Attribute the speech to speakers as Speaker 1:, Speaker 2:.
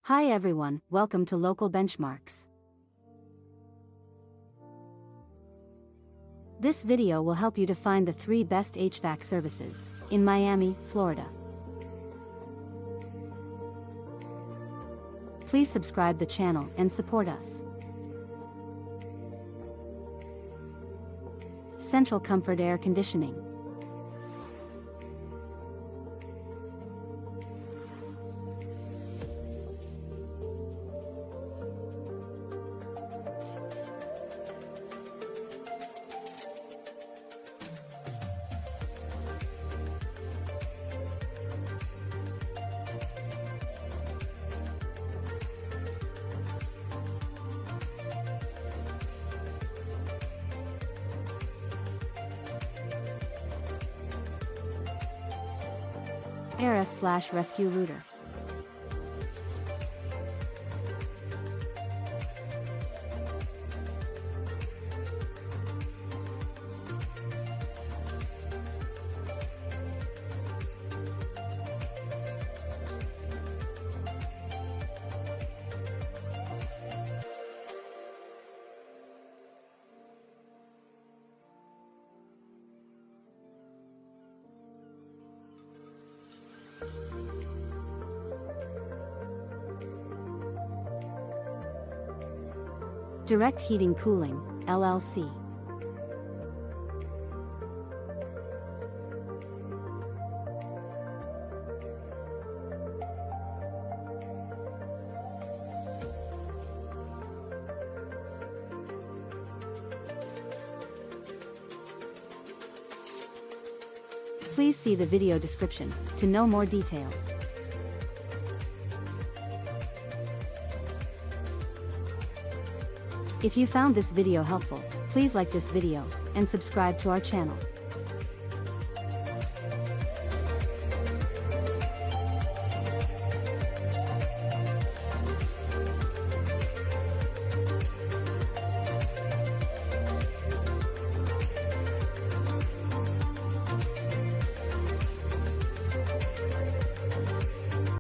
Speaker 1: Hi everyone, welcome to Local Benchmarks. This video will help you to find the 3 best HVAC services in Miami, Florida. Please subscribe the channel and support us. Central Comfort Air Conditioning. Era/Rescue Router. Direct Heating Cooling, LLC. Please see the video description to know more details. If you found this video helpful, please like this video and subscribe to our channel.